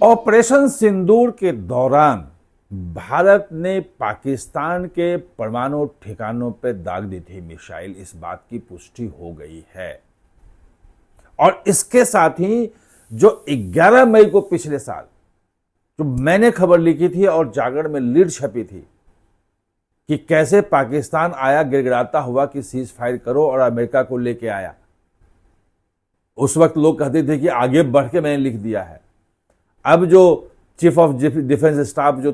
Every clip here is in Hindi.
ऑपरेशन सिंदूर के दौरान भारत ने पाकिस्तान के परमाणु ठिकानों पर दाग दी थी मिसाइल, इस बात की पुष्टि हो गई है। और इसके साथ ही जो 11 मई को पिछले साल जो मैंने खबर लिखी थी और जागरण में लीड छपी थी कि कैसे पाकिस्तान आया गिड़गिड़ाता हुआ कि सीज फायर करो और अमेरिका को लेके आया, उस वक्त लोग कहते थे कि आगे बढ़ के मैंने लिख दिया है। अब जो चीफ ऑफ डिफेंस स्टाफ जो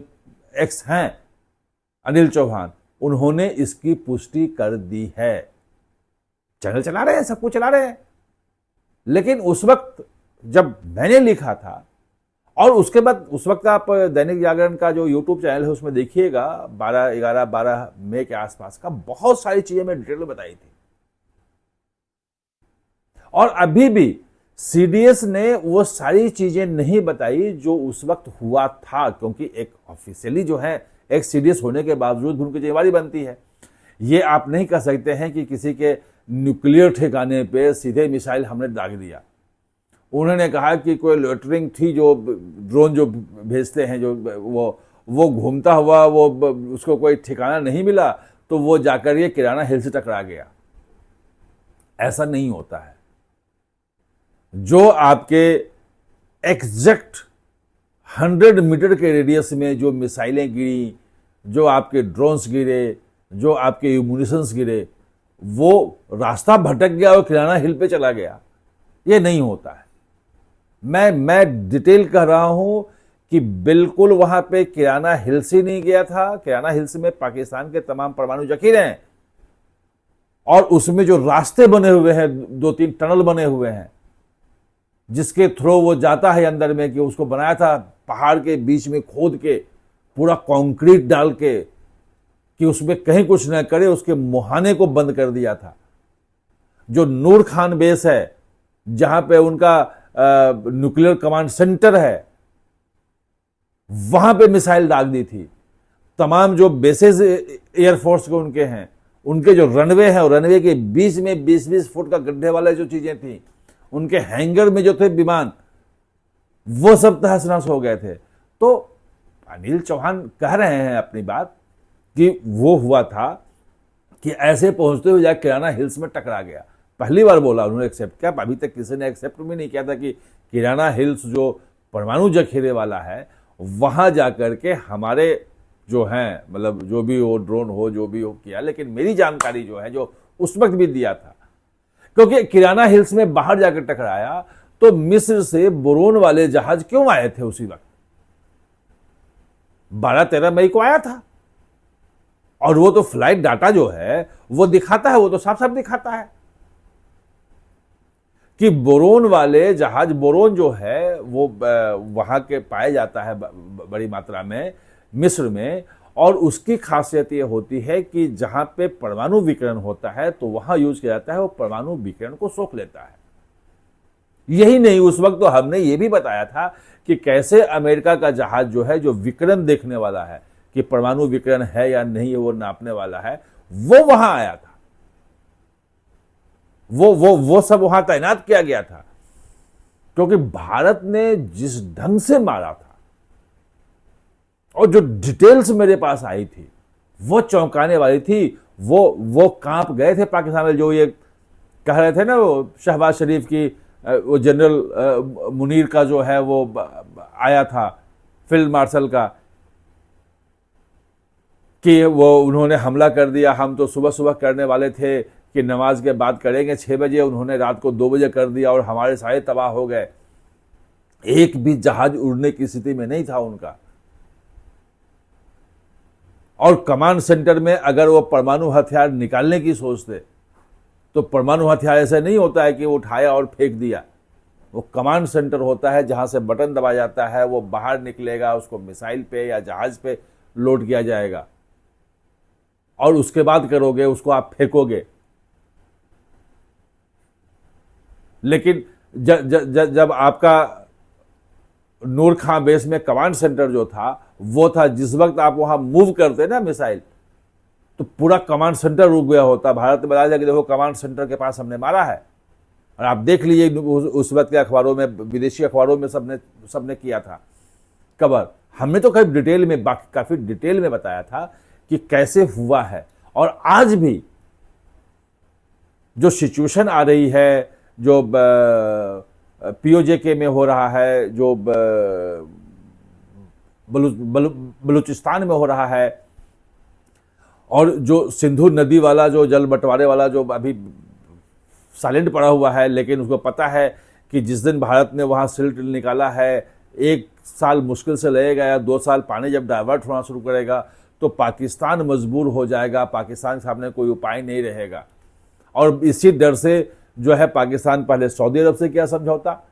एक्स हैं अनिल चौहान, उन्होंने इसकी पुष्टि कर दी है। चैनल चला रहे हैं, सब कुछ चला रहे हैं। लेकिन उस वक्त जब मैंने लिखा था, और उसके बाद उस वक्त आप दैनिक जागरण का जो यूट्यूब चैनल है उसमें देखिएगा, 12 मई के आसपास का बहुत सारी चीजें मैं डिटेल में बताई थी। और अभी भी सीडीएस ने वो सारी चीजें नहीं बताई जो उस वक्त हुआ था, क्योंकि एक ऑफिशियली जो है एक सीडीएस होने के बावजूद उनकी जिम्मेदारी बनती है। ये आप नहीं कह सकते हैं कि किसी के न्यूक्लियर ठिकाने पे सीधे मिसाइल हमने दाग दिया। उन्होंने कहा कि कोई लोटरिंग थी, जो ड्रोन जो भेजते हैं, जो वो घूमता हुआ, वो उसको कोई ठिकाना नहीं मिला तो वो जाकर ये किराना हिल से टकरा गया। ऐसा नहीं होता है। जो आपके एग्जैक्ट 100 मीटर के रेडियस में जो मिसाइलें गिरी, जो आपके ड्रोन्स गिरे, जो आपके म्यूनिशंस गिरे, वो रास्ता भटक गया और किराना हिल पे चला गया, ये नहीं होता है। मैं डिटेल कह रहा हूं कि बिल्कुल वहां पे किराना हिल्स ही नहीं गया था। किराना हिल्स में पाकिस्तान के तमाम परमाणु जखीरे हैं और उसमें जो रास्ते बने हुए हैं, 2-3 टनल बने हुए हैं जिसके थ्रू वो जाता है अंदर में, कि उसको बनाया था पहाड़ के बीच में खोद के, पूरा कंक्रीट डाल के, कि उसमें कहीं कुछ न करे, उसके मुहाने को बंद कर दिया था। जो नूर खान बेस है, जहां पे उनका न्यूक्लियर कमांड सेंटर है, वहां पे मिसाइल दाग दी थी। तमाम जो बेसेस एयरफोर्स के उनके हैं, उनके जो रनवे हैं, रनवे के बीच में 20-20 फुट का गड्ढे वाले जो चीजें थी, उनके हैंगर में जो थे विमान, वो सब तहस नहस हो गए थे। तो अनिल चौहान कह रहे हैं अपनी बात कि वो हुआ था कि ऐसे पहुंचते हुए जाकर किराना हिल्स में टकरा गया। पहली बार बोला उन्होंने, एक्सेप्ट किया। अभी तक किसी ने एक्सेप्ट भी नहीं किया था कि किराना हिल्स जो परमाणु जखीरे वाला है, वहां जाकर के हमारे जो हैं, मतलब जो भी वो ड्रोन हो, जो भी हो किया। लेकिन मेरी जानकारी जो है, जो उस वक्त भी दिया था, क्योंकि किराना हिल्स में बाहर जाकर टकराया तो मिस्र से बोरोन वाले जहाज क्यों आए थे उसी वक्त? 12-13 मई को आया था। और वो तो फ्लाइट डाटा जो है वो दिखाता है, वो तो साफ साफ दिखाता है कि बोरोन वाले जहाज, बोरोन जो है वो वहां के पाया जाता है बड़ी मात्रा में मिस्र में। और उसकी खासियत ये होती है कि जहां पे परमाणु विकिरण होता है तो वहां यूज किया जाता है, वो परमाणु विकिरण को सोख लेता है। यही नहीं, उस वक्त तो हमने ये भी बताया था कि कैसे अमेरिका का जहाज जो है, जो विकिरण देखने वाला है कि परमाणु विकिरण है या नहीं है, वो नापने वाला है, वो वहां आया था। वो सब वहां तैनात किया गया था, क्योंकि भारत ने जिस ढंग से मारा था और जो डिटेल्स मेरे पास आई थी वो चौंकाने वाली थी। वो कांप गए थे पाकिस्तान में। जो ये कह रहे थे ना, वो शहबाज शरीफ की, वो जनरल मुनीर का जो है वो आया था, फील्ड मार्शल का, कि वो उन्होंने हमला कर दिया। हम तो सुबह सुबह करने वाले थे कि नमाज के बाद करेंगे 6 बजे, उन्होंने रात को 2 बजे कर दिया और हमारे सारे तबाह हो गए। एक भी जहाज उड़ने की स्थिति में नहीं था उनका। और कमांड सेंटर में अगर वो परमाणु हथियार निकालने की सोचते तो परमाणु हथियार ऐसा नहीं होता है कि वो उठाया और फेंक दिया। वो कमांड सेंटर होता है जहां से बटन दबाया जाता है, वो बाहर निकलेगा, उसको मिसाइल पे या जहाज पे लोड किया जाएगा और उसके बाद करोगे, उसको आप फेंकोगे। लेकिन जब आपका नूर खां बेस में कमांड सेंटर जो था, वो था जिस वक्त आप वहां मूव करते ना मिसाइल, तो पूरा कमांड सेंटर रुक गया होता। भारत ने बताया कि देखो कमांड सेंटर के पास हमने मारा है। और आप देख लीजिए उस वक्त के अखबारों में, विदेशी अखबारों में सबने किया था कवर हमने तो काफी डिटेल में काफी डिटेल में बताया था कि कैसे हुआ है। और आज भी जो सिचुएशन आ रही है, जो पीओजेके में हो रहा है, जो बलूचिस्तान में हो रहा है, और जो सिंधु नदी वाला जो जल बंटवारे वाला जो अभी साइलेंट पड़ा हुआ है, लेकिन उसको पता है कि जिस दिन भारत ने वहां सिल्ट निकाला है, 1 साल मुश्किल से लगेगा या 2 साल, पानी जब डाइवर्ट होना शुरू करेगा तो पाकिस्तान मजबूर हो जाएगा, पाकिस्तान के सामने कोई उपाय नहीं रहेगा। और इसी डर से जो है पाकिस्तान पहले सऊदी अरब से किया समझौता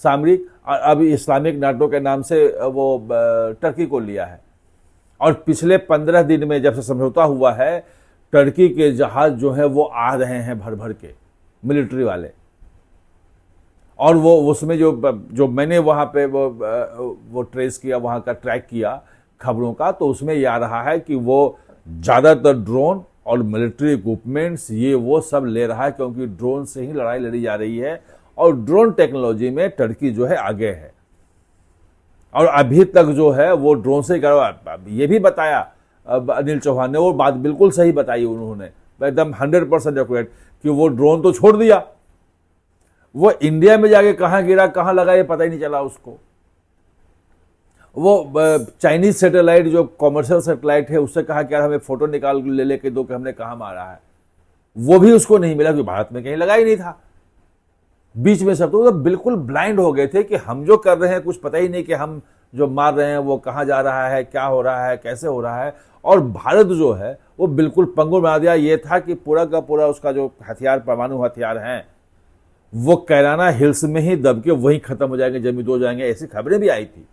सामरिक, और अब इस्लामिक नाटो के नाम से वो टर्की को लिया है। और पिछले 15 दिन में जब से समझौता हुआ है, टर्की के जहाज जो है वो आ रहे हैं भर भर के, मिलिट्री वाले। और वो उसमें जो मैंने वहां पे वो ट्रेस किया, वहां का ट्रैक किया खबरों का, तो उसमें यह आ रहा है कि वो ज्यादातर ड्रोन और मिलिट्री इक्विपमेंट्स ये वो सब ले रहा है, क्योंकि ड्रोन से ही लड़ाई लड़ी जा रही है और ड्रोन टेक्नोलॉजी में टर्की जो है आगे है। और अभी तक जो है वो ड्रोन से ये भी बताया अनिल चौहान ने, वो बात बिल्कुल सही बताई उन्होंने, एकदम 100% एक्यूरेट, कि वो ड्रोन तो छोड़ दिया, वो इंडिया में जाके कहां गिरा कहां लगा ये पता ही नहीं चला उसको। वो चाइनीज सैटेलाइट जो कॉमर्शियल सैटेलाइट है उससे कहा कि यार हमें फोटो निकाल ले लेके दो कि हमने कहां मारा है, वो भी उसको नहीं मिला, क्योंकि भारत में कहीं लगा ही नहीं था। बीच में सब तो बिल्कुल ब्लाइंड हो गए थे कि हम जो कर रहे हैं कुछ पता ही नहीं कि हम जो मार रहे हैं वो कहां जा रहा है, क्या हो रहा है, कैसे हो रहा है। और भारत जो है वो बिल्कुल पंगु बना दिया। ये था कि पूरा का पूरा उसका जो हथियार, परमाणु हथियार हैं, वो कैराना हिल्स में ही दब के वहीं खत्म हो जाएंगे, जमीन हो जाएंगे, ऐसी खबरें भी आई थी।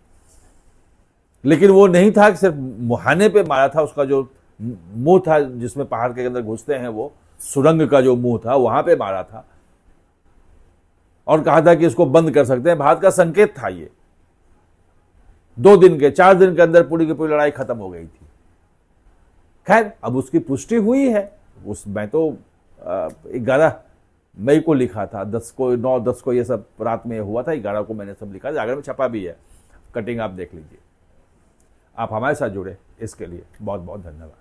लेकिन वो नहीं था कि सिर्फ मुहाने पे मारा था, उसका जो मुंह था जिसमें पहाड़ के अंदर घुसते हैं, वो सुरंग का जो मुंह था वहां पे मारा था, और कहा था कि इसको बंद कर सकते हैं। भारत का संकेत था ये। 2 दिन के 4 दिन के अंदर पूरी की पूरी लड़ाई खत्म हो गई थी। खैर अब उसकी पुष्टि हुई है। मैं तो 11 मई को लिखा था, 10 को 9-10 को ये सब रात में हुआ था, 11 को मैंने सब लिखा, जागरण में छपा भी है, कटिंग आप देख लीजिए। आप हमारे साथ जुड़े इसके लिए बहुत बहुत धन्यवाद।